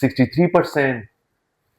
63%,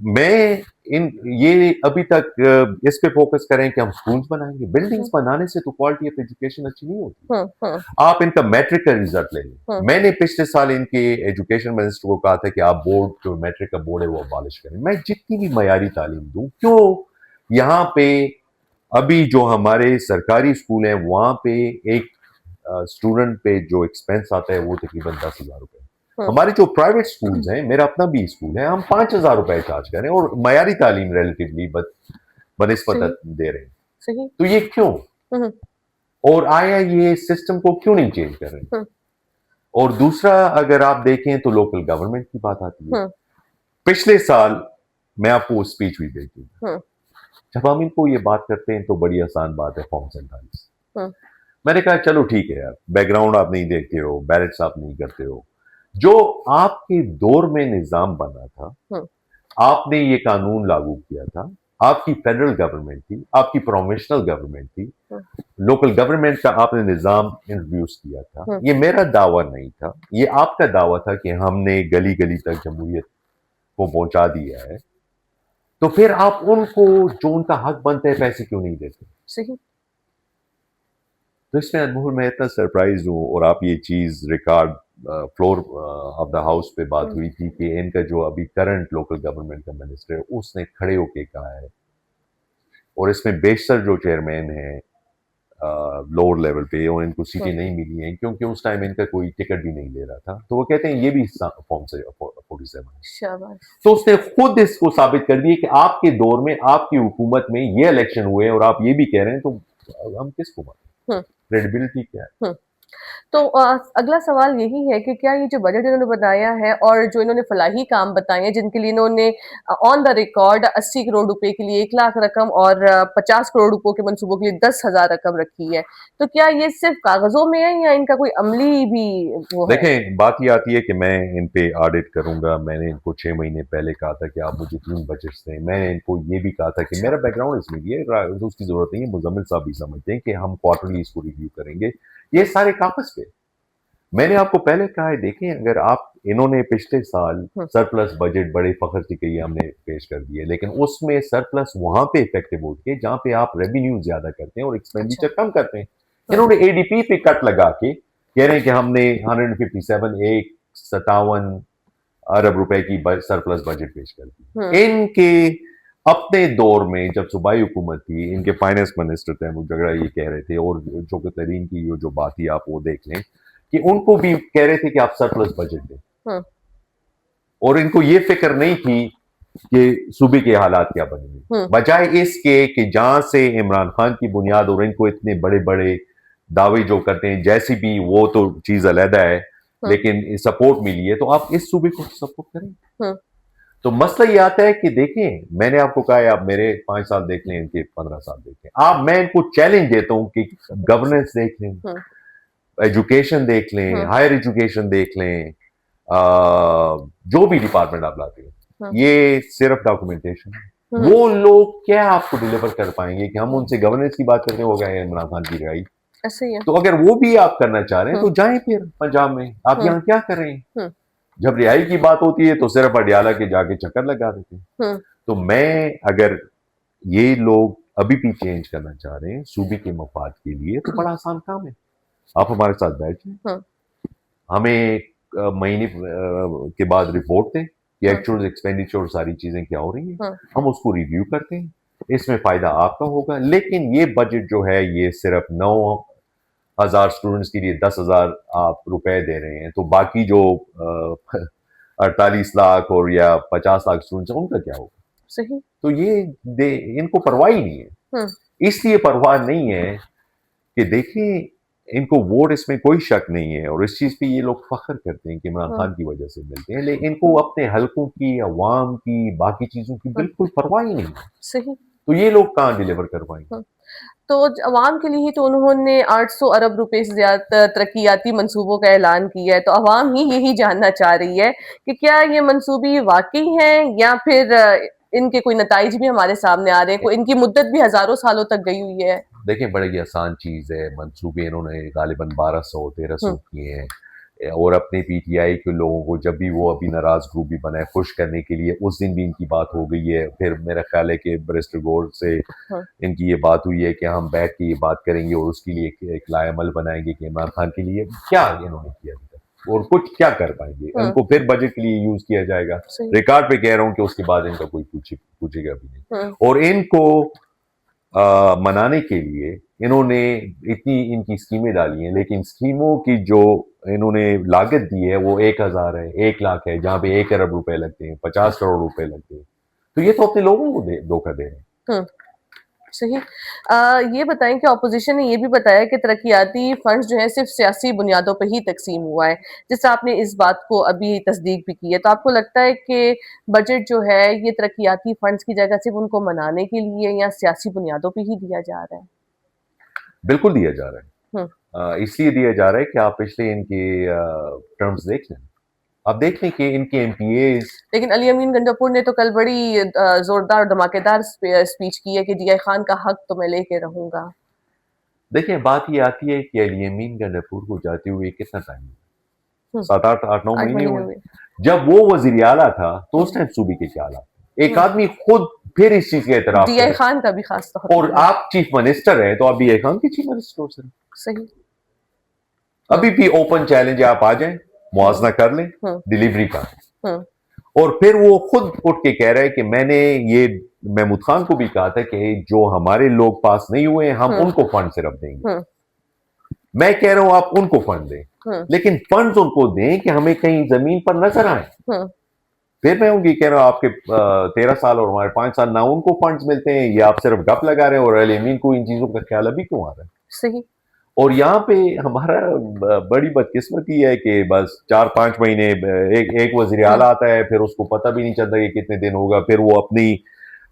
میں یہ ابھی تک اس پہ فوکس کریں کہ ہم سکولز بنائیں گے. بلڈنگز بنانے سے تو کوالٹی آف ایجوکیشن اچھی نہیں ہوتی. آپ ان کا میٹرک کا رزلٹ لیں گے. میں نے پچھلے سال ان کے ایجوکیشن منسٹر کو کہا تھا کہ آپ بورڈ جو میٹرک کا بورڈ ہے وہ ابالش کریں. میں جتنی بھی معیاری تعلیم دوں, کیوں یہاں پہ ابھی جو ہمارے سرکاری اسکول ہیں وہاں پہ ایک اسٹوڈنٹ پہ جو ایکسپینس آتا ہے وہ تقریباً 10,000 روپے. ہمارے جو پرائیویٹ اسکولز ہیں, میرا اپنا بھی اسکول ہے, ہم 5,000 روپے چارج کریں اور معیاری تعلیم ریلیٹیولی بنسبت دے رہے ہیں. تو یہ کیوں؟ اور آیا یہ سسٹم کو کیوں نہیں چینج کر رہے؟ اور دوسرا اگر آپ دیکھیں تو لوکل گورنمنٹ کی بات آتی ہے. پچھلے سال میں آپ کو اسپیچ بھی دیتی ہوں, جب ہم ان کو یہ بات کرتے ہیں تو بڑی آسان بات ہے فارم 47. میں نے کہا چلو ٹھیک ہے یار, بیک گراؤنڈ آپ نہیں دیکھتے ہو, بیلٹس آپ نہیں کرتے ہو. جو آپ کے دور میں نظام بنا تھا, آپ نے یہ قانون لاگو کیا تھا, آپ کی فیڈرل گورنمنٹ تھی, آپ کی پروونشنل گورنمنٹ تھی, لوکل گورنمنٹ کا آپ نے نظام انٹروڈیوس کیا تھا. یہ میرا دعویٰ نہیں تھا, یہ آپ کا دعویٰ تھا کہ ہم نے گلی گلی تک جمہوریت کو پہنچا دیا ہے. تو پھر آپ ان کو جو ان کا حق بنتا ہے پیسے کیوں نہیں دیتے؟ صحیح. تو اس میں انمول میں اتنا سرپرائز ہوں. اور آپ یہ چیز record floor of the house پہ بات ہوئی تھی کہ ان کا جو ابھی کرنٹ لوکل گورنمنٹ کا منسٹر ہے اس نے کھڑے ہو کے کہا ہے, اور اس میں بیشتر جو چیئرمین ہیں لوور لیول پہ, اور ان کو سیٹیں نہیں ملی ہیں کیونکہ اس ٹائم ان کا کوئی ٹکٹ بھی نہیں لے رہا تھا, تو وہ کہتے ہیں یہ بھی فارم سے 47. تو اس نے خود اس کو ثابت کر دیا کہ آپ کے دور میں آپ کی حکومت میں یہ الیکشن ہوئے اور آپ یہ بھی کہہ رہے ہیں, تو ہم کس کو مانیں؟ کریڈیبلٹی کیا ہے؟ تو اگلا سوال یہی ہے کہ کیا یہ جو بجٹ انہوں نے بنایا ہے اور جو انہوں نے فلاحی کام بتائے ہیں جن کے لیے انہوں نے آن دا ریکارڈ 80 کروڑ روپے کے لیے 1 لاکھ رقم اور 50 کروڑ روپے کے منصوبوں کے لیے 10,000 رقم رکھی ہے, تو کیا یہ صرف کاغذوں میں ہے یا ان کا کوئی عملی بھی وہ ہے؟ دیکھیں بات یہ آتی ہے کہ میں ان پہ آڈٹ کروں گا. میں نے ان کو 6 مہینے پہلے کہا تھا کہ آپ مجھے 3 بجٹس دیں. میں نے ان کو یہ بھی کہا تھا کہ میرا بیک گراؤنڈ اس میں بھی ہے, اس کی ضرورت نہیں ہے. مزمل صاحب بھی سمجھتے ہیں کہ ہم کوارٹرلی اس کو ریویو کریں گے. یہ سارے کاغذ پہ. میں نے آپ کو پہلے کہا ہے, دیکھیں اگر آپ انہوں نے پچھلے سال سرپلس بجٹ بڑے فخر سے کہ ہم نے پیش کر دیے, لیکن اس میں سرپلس وہاں پہ افیکٹو ہوتی ہے جہاں پہ آپ ریونیو زیادہ کرتے ہیں اور ایکسپینڈیچر کم کرتے ہیں. انہوں نے اے ڈی پی پہ کٹ لگا کے کہہ رہے ہیں کہ ہم نے 157 ارب روپے کی سرپلس بجٹ پیش کر دی. ان کے اپنے دور میں جب صوبائی حکومت تھی, ان کے فائنانس منسٹر تھے وہ جگڑا یہ کہہ رہے تھے, اور جو ترین کی جو بات تھی آپ وہ دیکھ لیں کہ ان کو بھی کہہ رہے تھے کہ آپ سرپلس بجٹ دیں, اور ان کو یہ فکر نہیں تھی کہ صوبے کے حالات کیا بنے گے, بجائے اس کے کہ جہاں سے عمران خان کی بنیاد, اور ان کو اتنے بڑے بڑے دعوے جو کرتے ہیں جیسی بھی وہ تو چیز علیحدہ ہے, لیکن سپورٹ ملی ہے تو آپ اس صوبے کو سپورٹ کریں. تو مسئلہ یہ آتا ہے کہ دیکھیں, میں نے آپ کو کہا ہے آپ میرے 5 سال دیکھ لیں, ان کے 15 سال دیکھ لیں. میں ان کو چیلنج دیتا ہوں کہ گورننس دیکھ لیں, ایجوکیشن دیکھ لیں, ہائر ایجوکیشن دیکھ لیں, جو بھی ڈپارٹمنٹ آپ لاتے ہیں, یہ صرف ڈاکومنٹیشن ہے. وہ لوگ کیا آپ کو ڈیلیور کر پائیں گے کہ ہم ان سے گورننس کی بات کرتے ہو گئے عمران خان کی رہائی. تو اگر وہ بھی آپ کرنا چاہ رہے ہیں تو جائیں پھر پنجاب میں, آپ یہاں کیا کر رہے ہیں؟ جب رہائی کی بات ہوتی ہے تو صرف اڈیالہ کے جا کے چکر لگا دیتے ہیں. تو میں اگر یہ لوگ ابھی بھی چینج کرنا چاہ رہے ہیں صوبے کے مفاد کے لیے تو بڑا آسان کام ہے, آپ ہمارے ساتھ بیٹھ جائیں, ہمیں مہینے کے بعد رپورٹ دیں کہ ایکچوئل ایکسپینڈیچر ساری چیزیں کیا ہو رہی ہیں, ہم اس کو ریویو کرتے ہیں, اس میں فائدہ آپ کا ہوگا. لیکن یہ بجٹ جو ہے یہ صرف 9,000 اسٹوڈنٹس کے لیے 10,000 آپ روپے دے رہے ہیں, تو باقی جو 48 لاکھ اور یا 50 لاکھ اسٹوڈنٹس ہیں ان کا کیا ہوگا؟ صحیح. تو یہ ان کو پرواہ ہی نہیں ہے. اس لیے پرواہ نہیں ہے کہ دیکھیں ان کو ووٹ اس میں کوئی شک نہیں ہے, اور اس چیز پہ یہ لوگ فخر کرتے ہیں کہ عمران خان کی وجہ سے ملتے ہیں, لیکن ان کو اپنے حلقوں کی, عوام کی, باقی چیزوں کی بالکل پرواہ ہی نہیں ہے. صحیح. تو یہ لوگ کہاں ڈیلیور کروائیں گے؟ تو عوام کے لیے تو انہوں نے 800 ارب روپے سے زیادہ ترقیاتی منصوبوں کا اعلان کیا ہے, تو عوام ہی یہی جاننا چاہ رہی ہے کہ کیا یہ منصوبے واقعی ہیں یا پھر ان کے کوئی نتائج بھی ہمارے سامنے آ رہے ہیں, ان کی مدت بھی ہزاروں سالوں تک گئی ہوئی ہے. دیکھیں بڑی آسان چیز ہے, منصوبے انہوں نے غالباً 1,200-1,300 کیے ہیں. اور اپنے پی ٹی آئی کے لوگوں کو جب بھی وہ ابھی ناراض گروپ بھی بنا ہے خوش کرنے کے لیے، اس دن بھی ان کی بات ہو گئی ہے. پھر میرا خیال ہے کہ بیرسٹر گول سے ہاں ان کی یہ بات ہوئی ہے کہ ہم بیٹھ کے یہ بات کریں گے اور اس کے لیے ایک لائے عمل بنائیں گے کہ عمران خان کے لیے کیا انہوں نے کیا ابھی تک اور کچھ کیا کر پائیں گے. ان ہاں کو پھر بجٹ کے لیے یوز کیا جائے گا. صحیح. ریکارڈ پہ کہہ رہا ہوں کہ اس کے بعد ان کا کوئی پوچھے گا بھی نہیں. ہاں اور ان کو منانے کے لیے انہوں نے اتنی ان کی اسکیمیں ڈالی ہیں، لیکن اسکیموں کی جو انہوں نے لاگت دی ہے وہ 1,000 ہے، 1,00,000 ہے، جہاں پہ 1 ارب روپے لگتے ہیں، 50 کروڑ روپے لگتے ہیں. تو یہ تو اپنے لوگوں کو دھوکہ دے رہے ہیں. ہاں صحیح. یہ بتائیں کہ اپوزیشن نے یہ بھی بتایا کہ ترقیاتی فنڈز جو ہیں صرف سیاسی بنیادوں پہ ہی تقسیم ہوا ہے، جس طرح آپ نے اس بات کو ابھی تصدیق بھی کی ہے. تو آپ کو لگتا ہے کہ بجٹ جو ہے یہ ترقیاتی فنڈز کی جگہ صرف ان کو منانے کے لیے یا سیاسی بنیادوں پہ ہی دیا جا رہا ہے؟ بالکل دیا جا رہا ہے. ہوں اس لیے دیا جا رہا ہے کہ آپ پچھلے ان کے ٹرمز دیکھ لیں. آپ دیکھ لیں کہ ان کے ایم پی ایز. لیکن علی امین گنڈاپور نے تو کل بڑی زوردار دھماکے دار اسپیچ کی ہے کہ ڈی آئی خان کا حق تو میں لے کے رہوں گا. دیکھیں بات یہ آتی ہے کہ علی امین گنڈاپور کو جاتے ہوئے کتنا ٹائم ہوا؟ ہوں 7-8-9 8 مہینے مہینے ہوئے. ہوئے. جب وہ وزیر اعلیٰ تھا تو اس ٹائم صوبے کے کیا حالات تھے؟ ایک آدمی خود پھر اس چیز کا اعتراف ڈی آئی کرے خان کا بھی خاص طور اور پر آپ چیف منسٹر ہیں تو آپ ڈی آئی خان کے چیف منسٹر ہو سر. صحیح. ابھی بھی اوپن چیلنج ہے، آپ آ جائیں، موازنہ کر لیں ہوں ڈیلیوری کا. ہوں اور پھر وہ خود اٹھ کے کہہ رہے کہ میں نے یہ محمود خان کو بھی کہا تھا کہ جو ہمارے لوگ پاس نہیں ہوئے ہم ان کو فنڈ صرف دیں گے. ہوں میں کہہ رہا ہوں آپ ان کو فنڈ دیں، ہوں لیکن فنڈز ان کو دیں کہ ہمیں کہیں زمین پر نظر آئیں. ہوں پھر میں ہوں گی کہہ رہا ہوں آپ کے 13 سال اور ہمارے 5 سال نہ ان کو فنڈز ملتے ہیں، یا آپ صرف گپ لگا رہے ہیں اور علی امین کو ان چیزوں کا خیال ابھی کیوں آ رہا ہے. صحیح. اور یہاں پہ ہمارا بڑی بدقسمتی ہے کہ بس 4-5 مہینے ایک وزیر اعلیٰ آتا ہے، پھر اس کو پتہ بھی نہیں چلتا کہ کتنے دن ہوگا، پھر وہ اپنی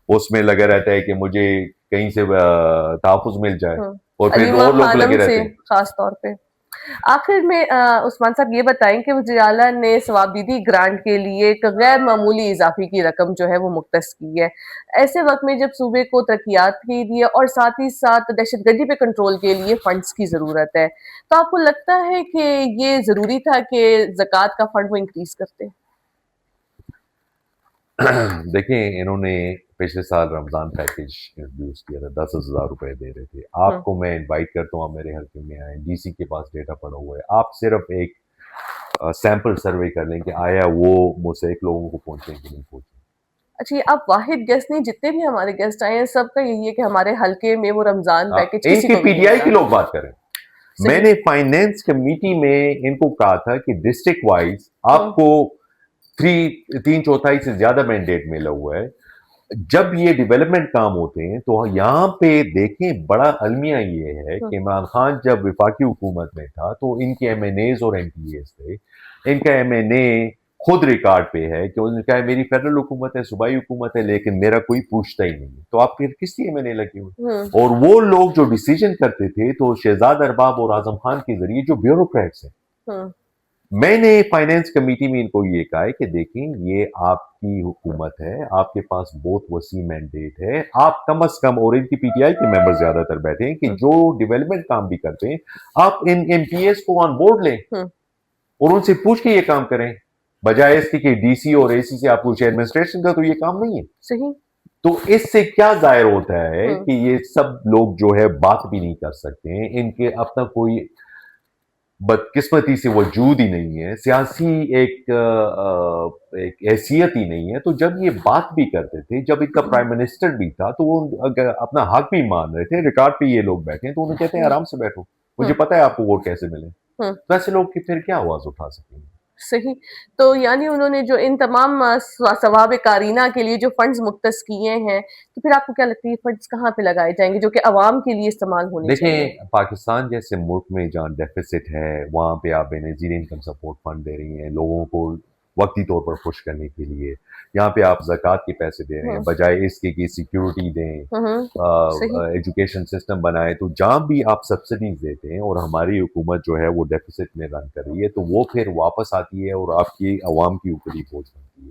اس میں لگا رہتا ہے کہ مجھے کہیں سے تحفظ مل جائے، اور پھر علیمہ اور لوگ خانم لگے رہتے سے ہیں. خاص طور پہ. آخر میں عثمان صاحب یہ بتائیں کہ وزیر اعلیٰ نے ثوابدیدی گرانٹ کے لیے ایک غیر معمولی اضافی کی رقم جو ہے وہ مختص کی ہے ایسے وقت میں جب صوبے کو ترقیات کے لیے اور ساتھ ہی ساتھ دہشت گردی پہ کنٹرول کے لیے فنڈز کی ضرورت ہے. تو آپ کو لگتا ہے کہ یہ ضروری تھا کہ زکوٰۃ کا فنڈ وہ انکریز کرتے؟ دیکھیں انہوں نے پچھلے سال رمضان پیکیج انٹروڈیوس کیا تھا، 10,000 روپے دے رہے تھے. آپ کو میں انوائٹ کرتا ہوں، آپ میرے حلقے میں آئیں، ڈی سی کے پاس ڈیٹا پڑا ہوا ہے. آپ صرف ایک سیمپل سروے کر لیں کہ آیا وہ مستحق لوگوں کو پہنچے کہ نہیں پہنچے. اچھا یہ آپ واحد گیسٹ نہیں، جتنے بھی ہمارے گیسٹ آئے ہیں سب کا یہی ہے کہ ہمارے حلقے میں وہ رمضان پیکیج ان کسی کے کو بھی پی ٹی نہیں آئی کے ملا. لوگ بات کریں. میں نے فائنینس کمیٹی میں ان کو کہا تھا کہ ڈسٹرکٹ وائز آپ کو 3/4 سے زیادہ مینڈیٹ ملا ہوا ہے. جب یہ ڈیولپمنٹ کام ہوتے ہیں تو یہاں پہ دیکھیں بڑا المیہ یہ ہے کہ عمران خان جب وفاقی حکومت میں تھا تو ان کے ایم این ایز اور ایم پی ایز تھے. ان کا ایم این اے خود ریکارڈ پہ ہے کہ انہوں نے کہا میری فیڈرل حکومت ہے، صوبائی حکومت ہے، لیکن میرا کوئی پوچھتا ہی نہیں ہے. تو آپ پھر کس لیے ایم این اے لگے ہوئے؟ اور وہ لوگ جو ڈیسیجن کرتے تھے تو شہزاد ارباب اور اعظم خان کے ذریعے جو بیوروکریٹس ہیں. میں نے فائنینس کمیٹی میں ان کو یہ کہا ہے کہ دیکھیں یہ آپ کی حکومت ہے، آپ کے پاس بہت وسیع مینڈیٹ ہے، آپ کم از کم، اور ان کی پی ٹی آئی کے ممبر زیادہ تر بیٹھے ہیں کہ جو ڈیولپمنٹ کام بھی کرتے ہیں آپ ان ایم پی ایس کو آن بورڈ لیں اور ان سے پوچھ کے یہ کام کریں، بجائے اس کے کہ ڈی سی اور اے سی سے آپ پوچھیں. ایڈمنسٹریشن کا تو یہ کام نہیں ہے. صحیح. تو اس سے کیا ظاہر ہوتا ہے کہ یہ سب لوگ جو ہے بات بھی نہیں کر سکتے ہیں، ان کے اپنا کوئی بدقسمتی سے وجود ہی نہیں ہے، سیاسی ایک حیثیت ہی نہیں ہے. تو جب یہ بات بھی کرتے تھے، جب ان کا پرائم منسٹر بھی تھا تو وہ اپنا حق بھی مان رہے تھے. ریکارڈ پہ یہ لوگ بیٹھے ہیں تو انہیں کہتے ہیں آرام سے بیٹھو، مجھے پتا ہے آپ کو ووٹ کیسے ملے. تو ایسے لوگ کی پھر کیا آواز اٹھا سکیں گے؟ صحیح. تو یعنی انہوں نے جو ان تمام ثواب کارینہ کے لیے جو فنڈز مختص کیے ہیں تو پھر آپ کو کیا لگتا ہے یہ فنڈز کہاں پہ لگائے جائیں گے جو کہ عوام کے لیے استعمال ہونے چاہیے؟ دیکھیں پاکستان جیسے ملک میں جہاں ڈیفیسٹ ہے وہاں پہ آپ بے نظیر انکم سپورٹ فنڈ دے رہی ہیں لوگوں کو وقتی طور پر خوش کرنے کے لیے. یہاں پہ آپ زکوٰۃ کے پیسے دے رہے ہیں بجائے اس کے کہ سیکیورٹی دیں، ایجوکیشن سسٹم بنائے. تو جہاں بھی آپ سبسڈیز دیتے ہیں اور ہماری حکومت جو ہے وہ ڈیفیسٹ میں رن کر رہی ہے تو وہ پھر واپس آتی ہے اور آپ کی عوام کے اوپر ہی بوجھ بنتی ہے.